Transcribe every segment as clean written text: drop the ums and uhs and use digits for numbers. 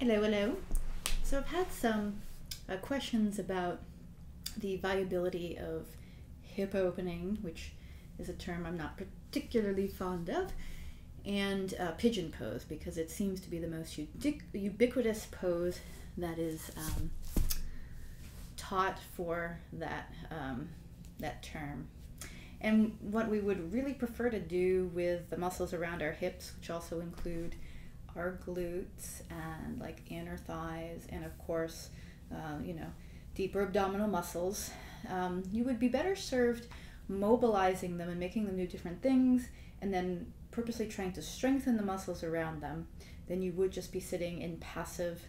Hello, hello. So I've had some questions about the viability of hip opening, which is a term I'm not particularly fond of, and pigeon pose, because it seems to be the most ubiquitous pose that is taught for that term. And what we would really prefer to do with the muscles around our hips, which also include our glutes and like inner thighs, and of course, deeper abdominal muscles, you would be better served mobilizing them and making them do different things, and then purposely trying to strengthen the muscles around them than you would just be sitting in passive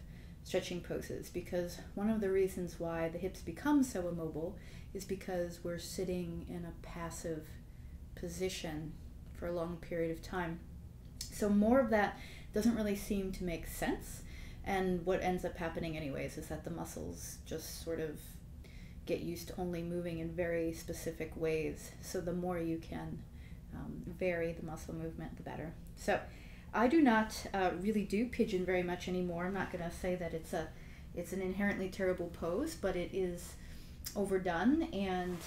stretching poses. Because one of the reasons why the hips become so immobile is because we're sitting in a passive position for a long period of time. So more of that doesn't really seem to make sense, and what ends up happening anyways is that the muscles just sort of get used to only moving in very specific ways. So the more you can vary the muscle movement, the better. So I do not really do pigeon very much anymore. I'm not going to say that it's an inherently terrible pose, but it is overdone, and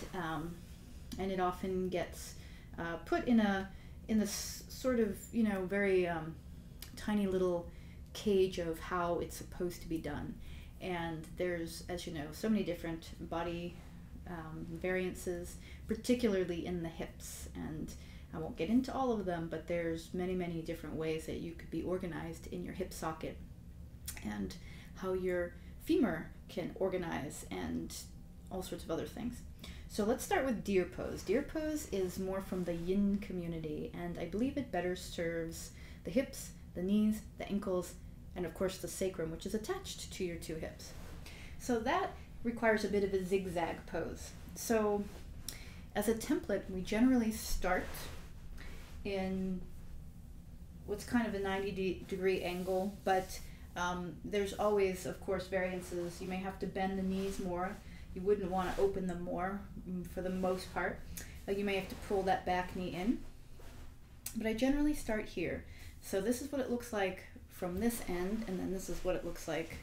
it often gets put in this sort of very tiny little cage of how it's supposed to be done. And there's, as you know, so many different body variances, particularly in the hips, and I won't get into all of them, but there's many different ways that you could be organized in your hip socket, and how your femur can organize, and all sorts of other things. So let's start with deer pose. Deer pose is more from the yin community, and I believe it better serves the hips, the knees, the ankles, and of course the sacrum, which is attached to your two hips. So that requires a bit of a zigzag pose. So as a template, we generally start in what's kind of a 90-degree angle, but there's always, of course, variances. You may have to bend the knees more. You wouldn't want to open them more for the most part. You may have to pull that back knee in. But I generally start here. So this is what it looks like from this end, and then this is what it looks like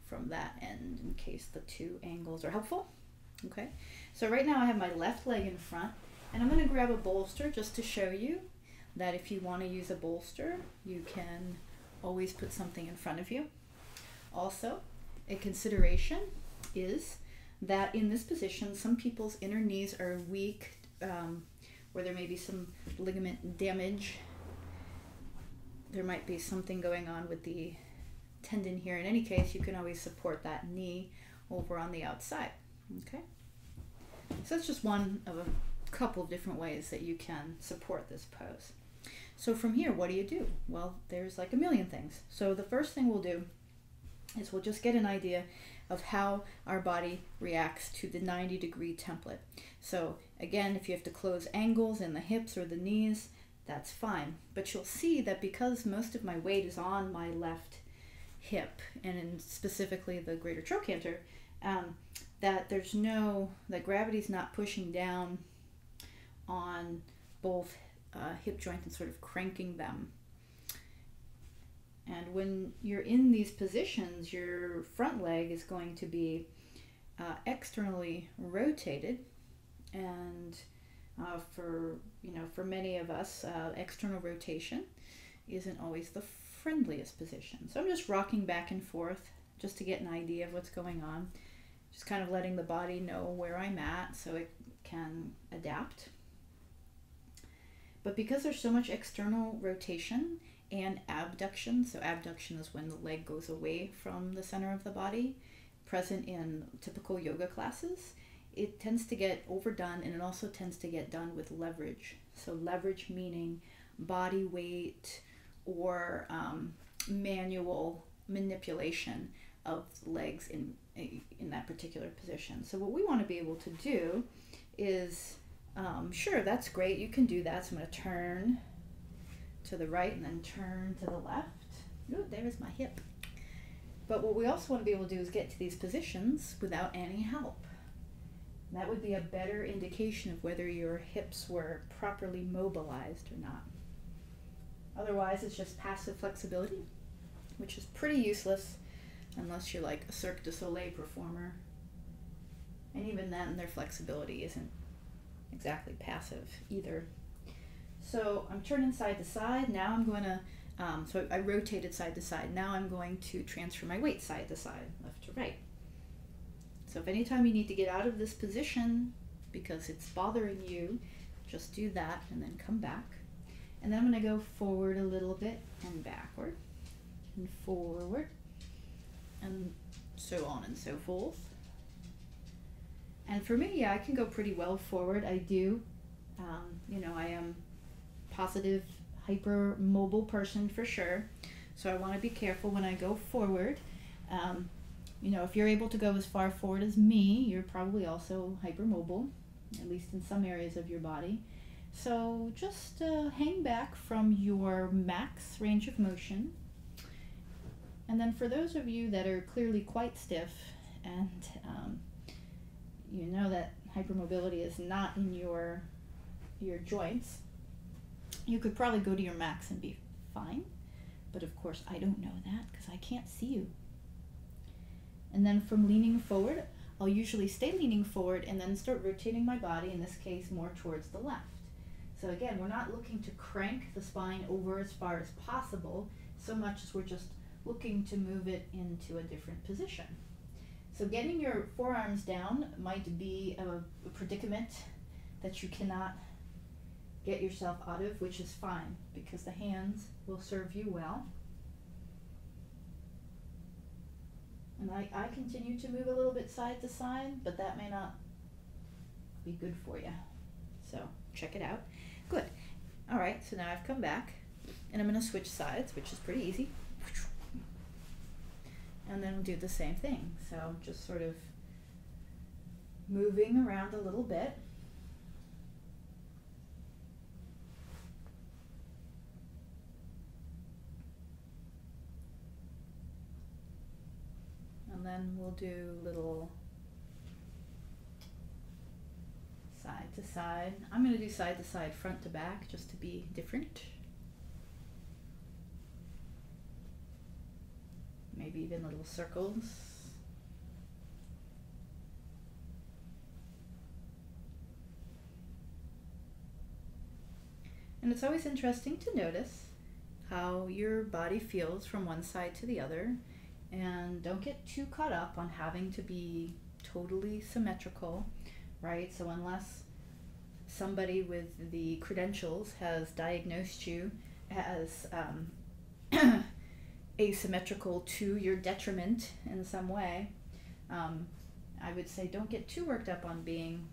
from that end, in case the two angles are helpful. Okay, so right now I have my left leg in front, and I'm going to grab a bolster just to show you that if you want to use a bolster, you can always put something in front of you. Also, a consideration is that in this position, some people's inner knees are weak, where there may be some ligament damage. There might be something going on with the tendon here. In any case, you can always support that knee over on the outside. Okay, so that's just one of a couple of different ways that you can support this pose. So from here, what do you do? Well, there's like a million things. So the first thing we'll do is we'll just get an idea of how our body reacts to the 90-degree template. So again, if you have to close angles in the hips or the knees, that's fine. But you'll see that because most of my weight is on my left hip, and specifically the greater trochanter, that gravity's not pushing down on both hip joints and sort of cranking them. And when you're in these positions, your front leg is going to be externally rotated, and for many of us, external rotation isn't always the friendliest position. So I'm just rocking back and forth just to get an idea of what's going on, just kind of letting the body know where I'm at so it can adapt. But because there's so much external rotation and abduction, so abduction is when the leg goes away from the center of the body, present in typical yoga classes, it tends to get overdone, and it also tends to get done with leverage. So leverage meaning body weight or manual manipulation of legs in that particular position. So what we want to be able to do is, sure, that's great, you can do that. So I'm going to turn to the right and then turn to the left. Ooh, there's my hip. But what we also want to be able to do is get to these positions without any help. That would be a better indication of whether your hips were properly mobilized or not. Otherwise, it's just passive flexibility, which is pretty useless unless you're like a Cirque du Soleil performer. And even then, their flexibility isn't exactly passive either. So I'm turning side to side. Now I'm going to, so I rotated side to side. Now I'm going to transfer my weight side to side, left to right. So if anytime you need to get out of this position because it's bothering you, just do that and then come back. And then I'm going to go forward a little bit and backward and forward and so on and so forth. And for me, yeah, I can go pretty well forward. I do. You know, I am positive, hyper mobile person for sure. So I want to be careful when I go forward. You know, if you're able to go as far forward as me, you're probably also hypermobile, at least in some areas of your body. So just hang back from your max range of motion. And then for those of you that are clearly quite stiff and you know that hypermobility is not in your joints, you could probably go to your max and be fine. But of course, I don't know that because I can't see you. And then from leaning forward, I'll usually stay leaning forward and then start rotating my body, in this case more towards the left. So again, we're not looking to crank the spine over as far as possible, so much as we're just looking to move it into a different position. So getting your forearms down might be a predicament that you cannot get yourself out of, which is fine because the hands will serve you well. And I continue to move a little bit side to side, but that may not be good for you. So check it out. Good. All right, so now I've come back and I'm going to switch sides, which is pretty easy. And then we'll do the same thing. So just sort of moving around a little bit. And then we'll do little side to side. I'm going to do side to side, front to back, just to be different. Maybe even little circles. And it's always interesting to notice how your body feels from one side to the other. And don't get too caught up on having to be totally symmetrical, right? So unless somebody with the credentials has diagnosed you as asymmetrical to your detriment in some way, I would say don't get too worked up on being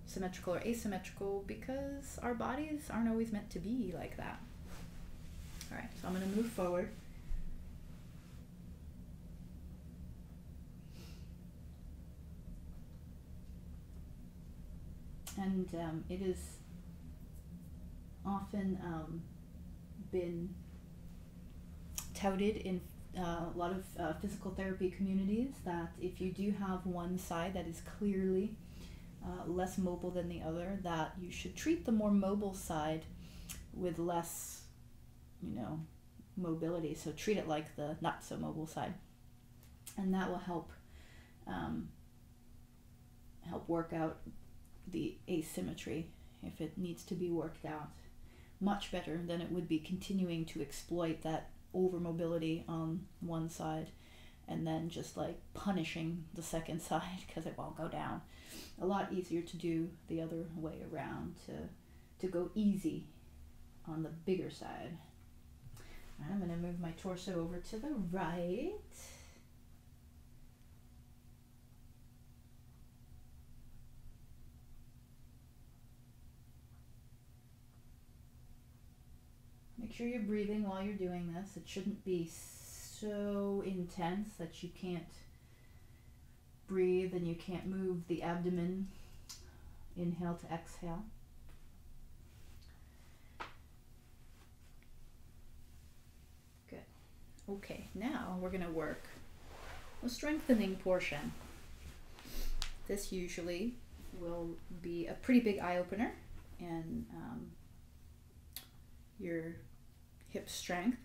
symmetrical or asymmetrical because our bodies aren't always meant to be like that. All right, so I'm going to move forward. And it has often been touted in a lot of physical therapy communities that if you do have one side that is clearly less mobile than the other, that you should treat the more mobile side with less, mobility. So treat it like the not so mobile side, and that will help work out the asymmetry if it needs to be worked out much better than it would be continuing to exploit that overmobility on one side and then just like punishing the second side because it won't go down. A lot easier to do the other way around, to go easy on the bigger side. All right, I'm going to move my torso over to the right. Make sure you're breathing while you're doing this. It shouldn't be so intense that you can't breathe and you can't move the abdomen. Inhale to exhale. Good. Okay, now we're going to work a strengthening portion. This usually will be a pretty big eye opener and your hip strength.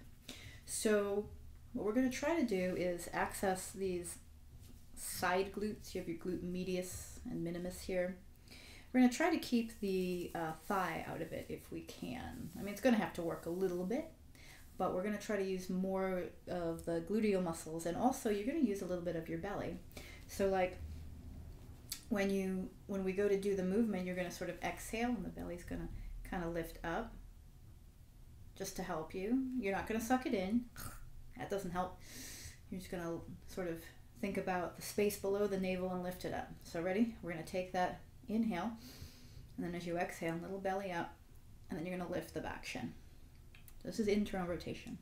So what we're going to try to do is access these side glutes. You have your glute medius and minimus here. We're going to try to keep the thigh out of it if we can. I mean, it's going to have to work a little bit, but we're going to try to use more of the gluteal muscles, and also you're going to use a little bit of your belly. So like when we go to do the movement, you're going to sort of exhale and the belly's going to kind of lift up just to help you. You're not going to suck it in. That doesn't help. You're just going to sort of think about the space below the navel and lift it up. So ready? We're going to take that inhale, and then as you exhale, little belly up, and then you're going to lift the back shin. This is internal rotation.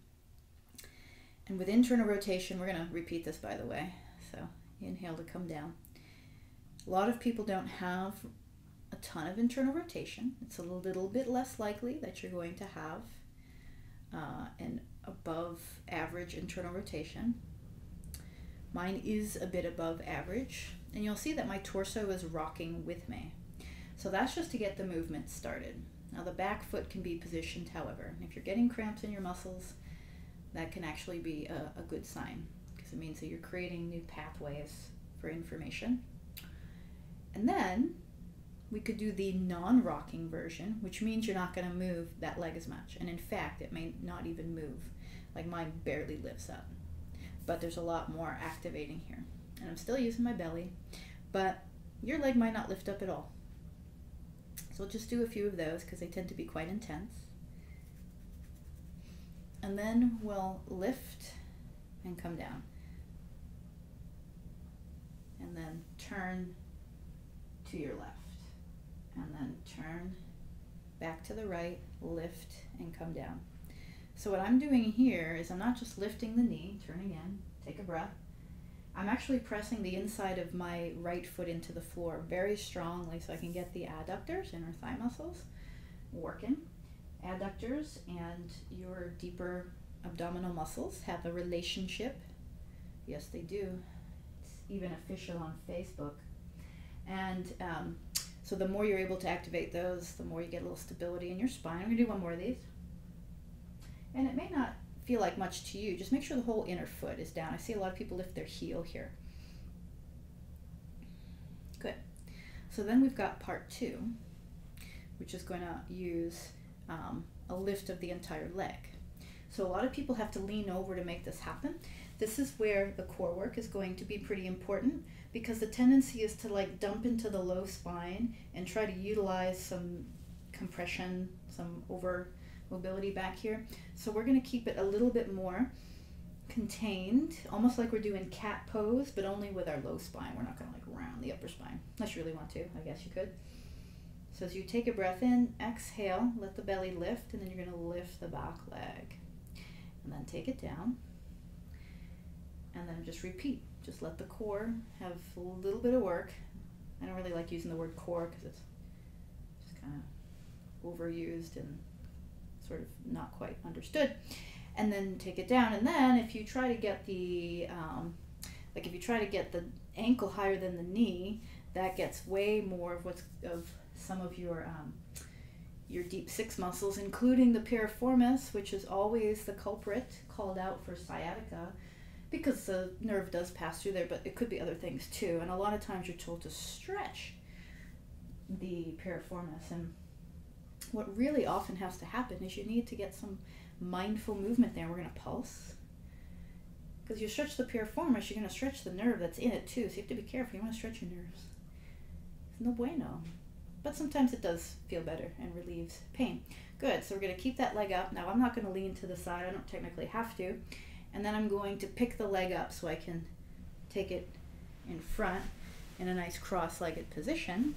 And with internal rotation, we're going to repeat this, by the way. So inhale to come down. A lot of people don't have a ton of internal rotation. It's a little bit less likely that you're going to have an above average internal rotation. Mine is a bit above average, and you'll see that my torso is rocking with me. So that's just to get the movement started. Now the back foot can be positioned, however. If you're getting cramps in your muscles, that can actually be a good sign, because it means that you're creating new pathways for information. And then we could do the non-rocking version, which means you're not going to move that leg as much. And in fact, it may not even move. Like mine barely lifts up. But there's a lot more activating here. And I'm still using my belly, but your leg might not lift up at all. So we'll just do a few of those because they tend to be quite intense. And then we'll lift and come down. And then turn to your left. And then turn back to the right, lift and come down. So what I'm doing here is I'm not just lifting the knee, turning in, take a breath. I'm actually pressing the inside of my right foot into the floor very strongly so I can get the adductors, inner thigh muscles, working. Adductors and your deeper abdominal muscles have a relationship. Yes, they do. It's even official on Facebook. And so the more you're able to activate those, the more you get a little stability in your spine. I'm going to do one more of these. And it may not feel like much to you. Just make sure the whole inner foot is down. I see a lot of people lift their heel here. Good. So then we've got part 2, which is going to use a lift of the entire leg. So a lot of people have to lean over to make this happen. This is where the core work is going to be pretty important, because the tendency is to like dump into the low spine and try to utilize some compression, some over mobility back here. So we're going to keep it a little bit more contained, almost like we're doing cat pose, but only with our low spine. We're not going to like round the upper spine, unless you really want to. I guess you could. So as you take a breath in, exhale, let the belly lift, and then you're going to lift the back leg. And then take it down. And then just repeat. Just let the core have a little bit of work. I don't really like using the word core because it's just kind of overused and sort of not quite understood. And then take it down. And then if you try to get the if you try to get the ankle higher than the knee, that gets way more of some of your deep six muscles, including the piriformis, which is always the culprit called out for sciatica, because the nerve does pass through there, but it could be other things too. And a lot of times you're told to stretch the piriformis. And what really often has to happen is you need to get some mindful movement there. We're going to pulse. Because you stretch the piriformis, you're going to stretch the nerve that's in it too. So you have to be careful. You want to stretch your nerves. It's no bueno. But sometimes it does feel better and relieves pain. Good. So we're going to keep that leg up. Now I'm not going to lean to the side. I don't technically have to. And then I'm going to pick the leg up so I can take it in front in a nice cross-legged position.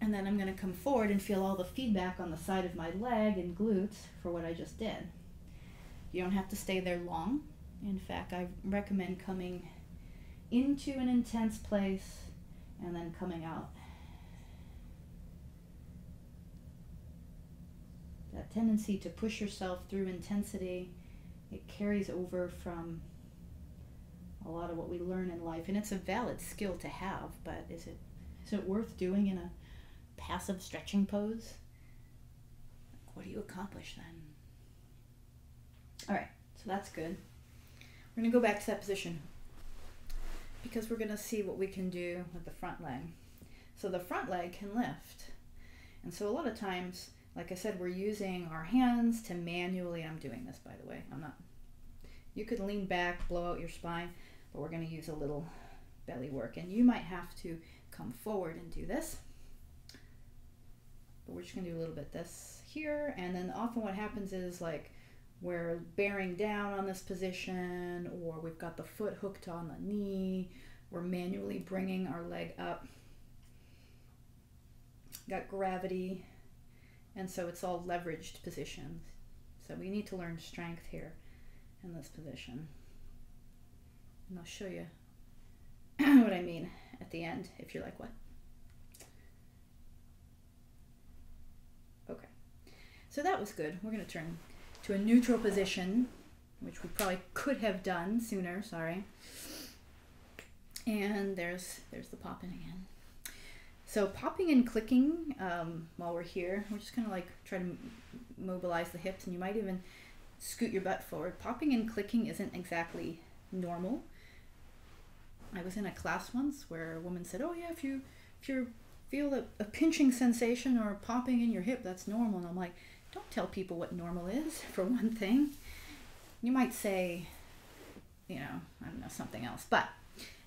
And then I'm going to come forward and feel all the feedback on the side of my leg and glutes for what I just did. You don't have to stay there long. In fact, I recommend coming into an intense place and then coming out. That tendency to push yourself through intensity, it carries over from a lot of what we learn in life. And it's a valid skill to have, but is it worth doing in a passive stretching pose? What do you accomplish then? All right, so that's good. We're going to go back to that position because we're going to see what we can do with the front leg. So the front leg can lift. And so a lot of times, like I said, we're using our hands to manually, I'm doing this by the way, I'm not, you could lean back, blow out your spine, but we're going to use a little belly work. And you might have to come forward and do this. But we're just going to do a little bit this here. And then often what happens is like we're bearing down on this position, or we've got the foot hooked on the knee. We're manually bringing our leg up. Got gravity. And so it's all leveraged positions. So we need to learn strength here in this position. And I'll show you what I mean at the end if you're like, what? Okay. So that was good. We're going to turn to a neutral position, which we probably could have done sooner, sorry. And there's the popping again. So popping and clicking while we're here, we're just going to like try to mobilize the hips, and you might even scoot your butt forward. Popping and clicking isn't exactly normal. I was in a class once where a woman said, oh yeah, if you feel a pinching sensation or popping in your hip, that's normal. And I'm like, don't tell people what normal is, for one thing. You might say, you know, I don't know, something else. But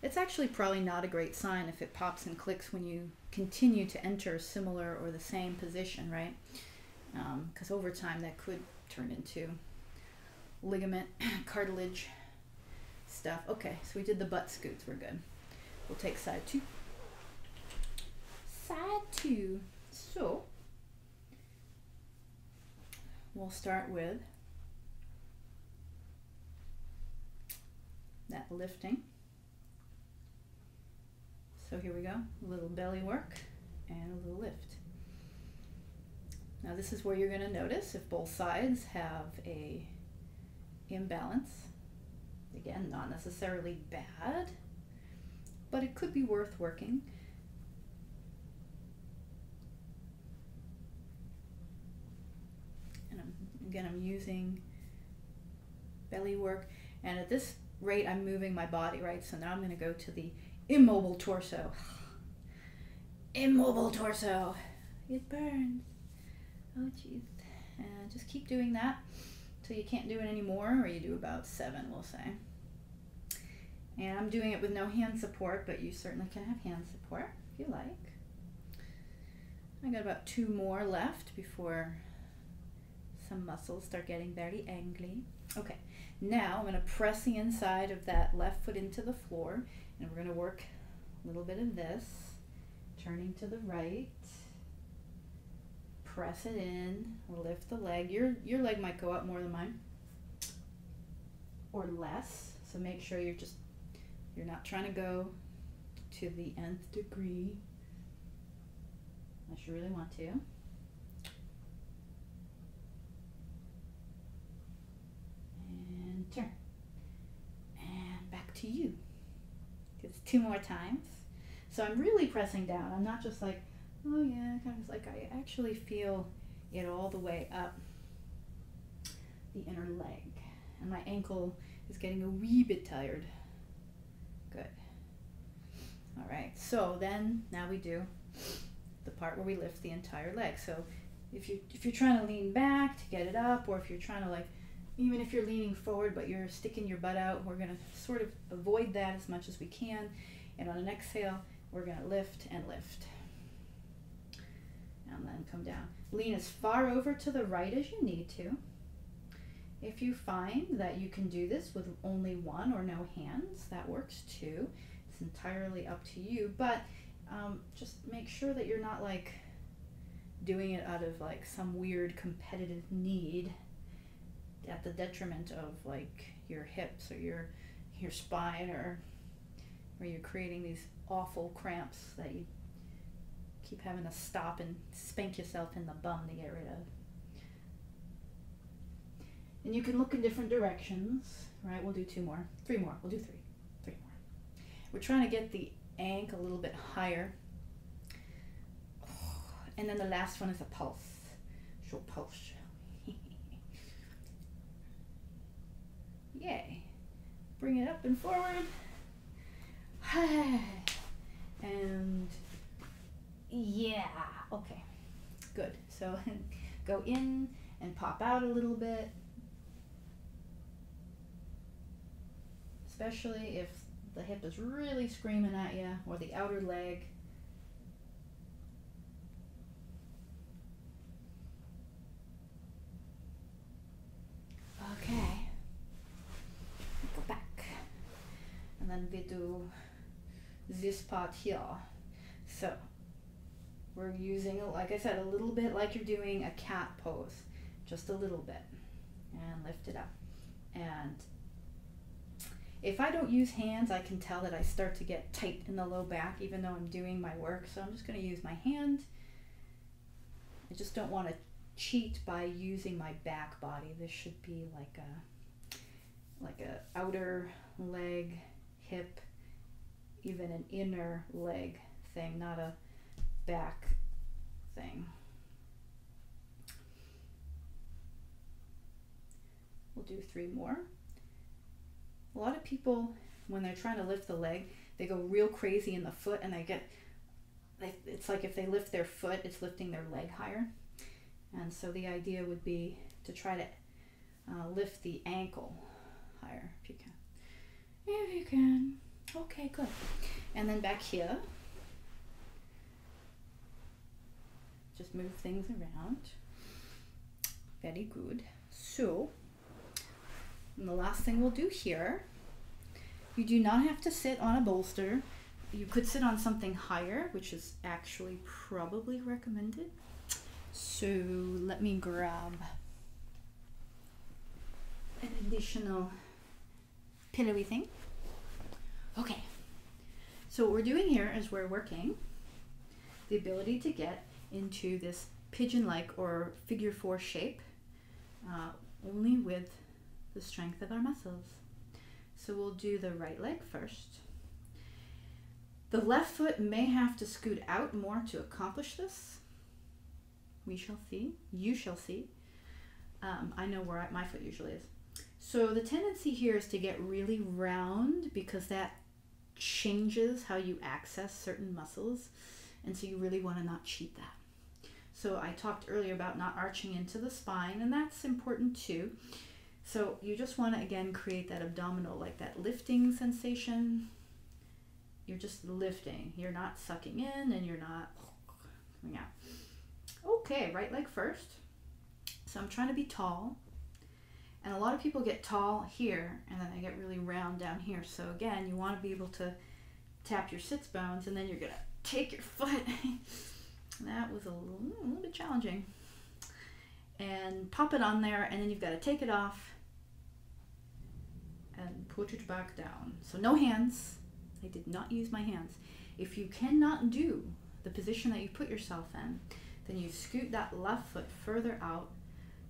it's actually probably not a great sign if it pops and clicks when you continue to enter a similar or the same position, right? Because over time that could turn into ligament, cartilage stuff. Okay, so we did the butt scoots, we're good. We'll take side two. Side two. So we'll start with that lifting. So here we go, a little belly work and a little lift. Now this is where you're going to notice if both sides have a imbalance. Again, not necessarily bad, but it could be worth working. And I'm using belly work, and at this rate I'm moving my body, right? So now I'm going to go to the immobile torso. Immobile torso. It burns. Oh jeez. And just keep doing that till you can't do it anymore, or you do about 7, we'll say. And I'm doing it with no hand support, but you certainly can have hand support if you like. I got about 2 more left before some muscles start getting very angry. Okay, now I'm going to press the inside of that left foot into the floor, and we're going to work a little bit of this, turning to the right, press it in, lift the leg. Your leg might go up more than mine, or less, so make sure you're not trying to go to the nth degree, unless you really want to. And turn. And back to you. It's 2 more times. So I'm really pressing down. I'm not just like, oh yeah, kind of like I actually feel it all the way up the inner leg. And my ankle is getting a wee bit tired. Good. All right, so then now we do the part where we lift the entire leg. So if you're trying to lean back to get it up, or if you're trying to, like, even if you're leaning forward but you're sticking your butt out, we're going to sort of avoid that as much as we can. And on an exhale, we're going to lift and lift. And then come down. Lean as far over to the right as you need to. If you find that you can do this with only one or no hands, that works too. It's entirely up to you, but just make sure that you're not like doing it out of like some weird competitive need at the detriment of like your hips or your spine, or where you're creating these awful cramps that you keep having to stop and spank yourself in the bum to get rid of. And you can look in different directions, right? We'll do 2 more, 3 more, we'll do 3 more. We're trying to get the ankle a little bit higher. And then the last one is a pulse. Short pulse. Yay. bring it up and forward. And yeah, okay, good. So go in and pop out a little bit, especially if the hip is really screaming at you, or the outer leg. Okay, go back, and then we do this part here. So we're using, like I said, a little bit like you're doing a cat pose, just a little bit, and lift it up. And if I don't use hands, I can tell that I start to get tight in the low back even though I'm doing my work, so I'm just going to use my hand. I just don't want to cheat by using my back body. This should be like a outer leg, hip, even an inner leg thing, not a back thing. We'll do 3 more. A lot of people, when they're trying to lift the leg, they go real crazy in the foot, and it's like if they lift their foot, it's lifting their leg higher. And so the idea would be to try to lift the ankle higher, if you can. If you can. Okay, good. And then back here, just move things around. Very good. So, and the last thing we'll do here, you do not have to sit on a bolster. You could sit on something higher, which is actually probably recommended. So let me grab an additional pillowy thing. Okay, so what we're doing here is we're working the ability to get into this pigeon-like or figure 4 shape only with the strength of our muscles. So we'll do the right leg first. The left foot may have to scoot out more to accomplish this. We shall see. You shall see. I know where my foot usually is. So the tendency here is to get really round because that changes how you access certain muscles. And so you really want to not cheat that. So I talked earlier about not arching into the spine, and that's important too. So you just want to, again, create that abdominal, like that lifting sensation. You're just lifting. You're not sucking in and you're not coming out. Okay, right leg first. So I'm trying to be tall. And a lot of people get tall here and then they get really round down here. So again, you want to be able to tap your sits bones, and then you're going to take your foot. That was a little bit challenging. And pop it on there, and then you've got to take it off and put it back down. So no hands. I did not use my hands. If you cannot do the position that you put yourself in, then you scoot that left foot further out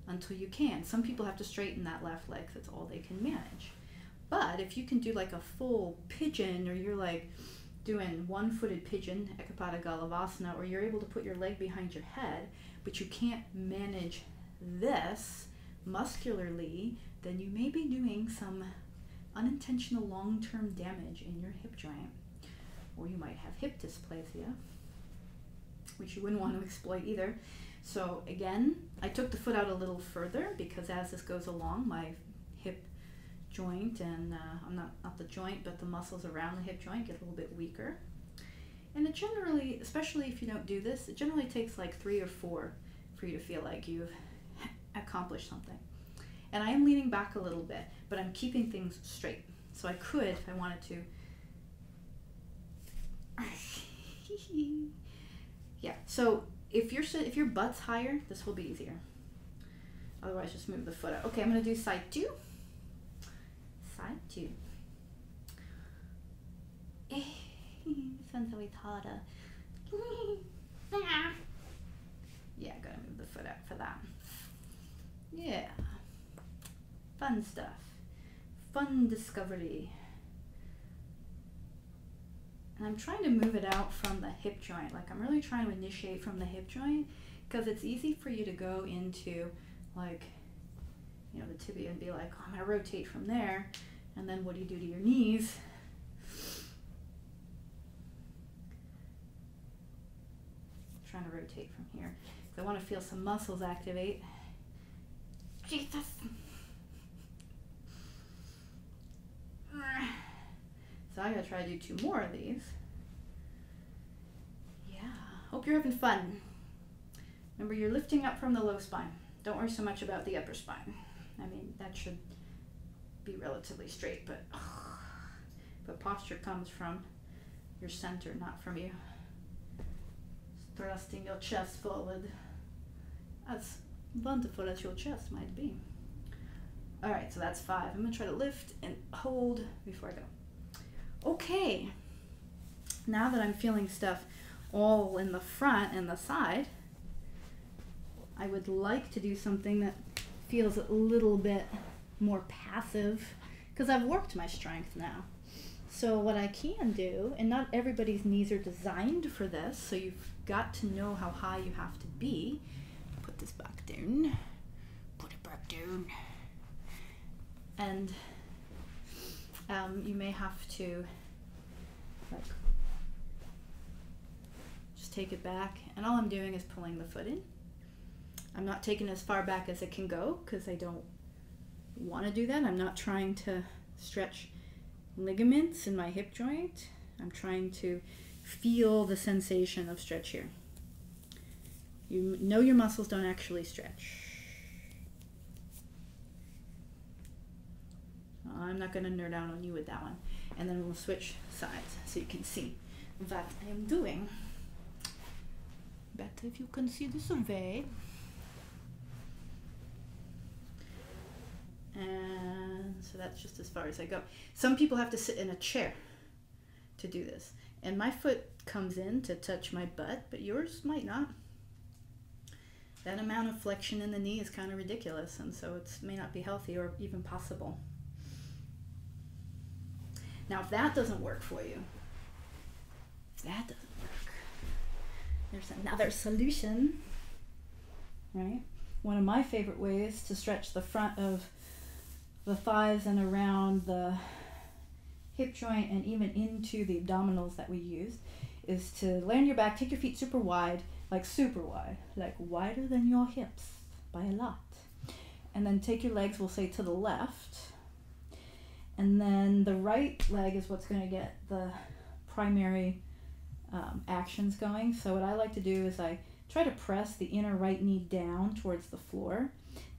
until you can. Some people have to straighten that left leg. That's all they can manage. But if you can do like a full pigeon, or you're like doing one-footed pigeon, Ekapada Galavasana, or you're able to put your leg behind your head, but you can't manage this muscularly, then you may be doing some unintentional long-term damage in your hip joint. Or you might have hip dysplasia, which you wouldn't want to exploit either. So again, I took the foot out a little further because as this goes along, my hip joint and I'm not the joint, but the muscles around the hip joint get a little bit weaker. And it generally, especially if you don't do this, it generally takes like 3 or 4 for you to feel like you've accomplished something. And I am leaning back a little bit, but I'm keeping things straight. So I could, if I wanted to. Yeah, so if your butt's higher, this will be easier. Otherwise, just move the foot out. Okay, I'm going to do side 2. Side 2. Sounds always harder. Yeah, gotta move the foot out for that. Yeah. Fun stuff. Fun discovery. And I'm trying to move it out from the hip joint. Like, I'm really trying to initiate from the hip joint because it's easy for you to go into, like, you know, the tibia and be like, oh, I'm going to rotate from there. And then what do you do to your knees? I'm trying to rotate from here because I want to feel some muscles activate. Jesus. So I'm going to try to do 2 more of these. Yeah, hope you're having fun. Remember, you're lifting up from the low spine. Don't worry so much about the upper spine. I mean, that should be relatively straight, but posture comes from your center, not from you thrusting your chest forward. As wonderful as your chest might be. All right, so that's 5. I'm gonna try to lift and hold before I go. Okay, now that I'm feeling stuff all in the front and the side, I would like to do something that feels a little bit more passive because I've worked my strength now. So what I can do, and not everybody's knees are designed for this, so you've got to know how high you have to be. Put this back down. Put it back down. And you may have to like just take it back, and all I'm doing is pulling the foot in. I'm not taking as far back as it can go because I don't want to do that. I'm not trying to stretch ligaments in my hip joint. I'm trying to feel the sensation of stretch here. You know your muscles don't actually stretch. I'm not going to nerd out on you with that one. And then we'll switch sides so you can see what I am doing. Better if you can see the survey. And so that's just as far as I go. Some people have to sit in a chair to do this. And my foot comes in to touch my butt, but yours might not. That amount of flexion in the knee is kind of ridiculous, and so it may not be healthy or even possible. Now, if that doesn't work for you, there's another solution, right? One of my favorite ways to stretch the front of the thighs and around the hip joint and even into the abdominals that we use is to lay on your back, take your feet super wide, like wider than your hips by a lot. And then take your legs, we'll say, to the left. And then the right leg is what's going to get the primary actions going. So what I like to do is I try to press the inner right knee down towards the floor.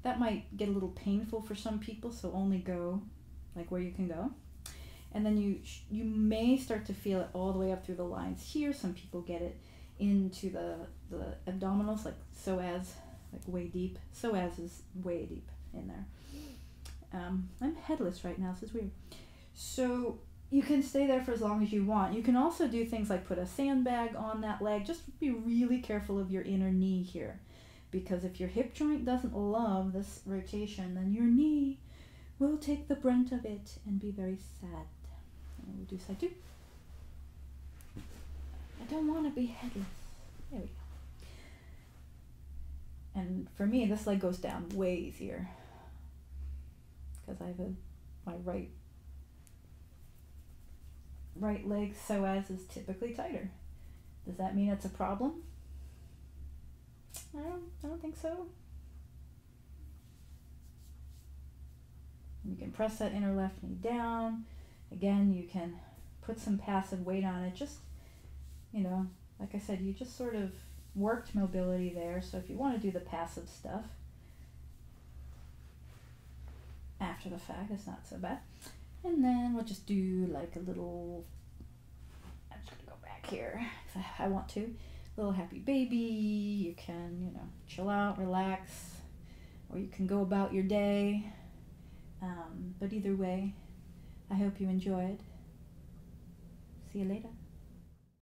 That might get a little painful for some people, so only go like where you can go. And then you may start to feel it all the way up through the lines here. Some people get it into the abdominals, like psoas, like way deep. Psoas is way deep in there. I'm headless right now, so it's weird. So you can stay there for as long as you want. You can also do things like put a sandbag on that leg. Just be really careful of your inner knee here, because if your hip joint doesn't love this rotation, then your knee will take the brunt of it and be very sad. And we'll do side 2. I don't want to be headless. There we go. And for me, this leg goes down way easier because I have my right leg psoas is typically tighter. Does that mean it's a problem? I don't think so. You can press that inner left knee down. Again, you can put some passive weight on it. Just, like I said, you just sort of worked mobility there. So if you want to do the passive stuff after the fact, it's not so bad. And then we'll just do like a little, I'm just going to go back here if I want to. Little happy baby. You can, chill out, relax, or you can go about your day. But either way, I hope you enjoyed. See you later.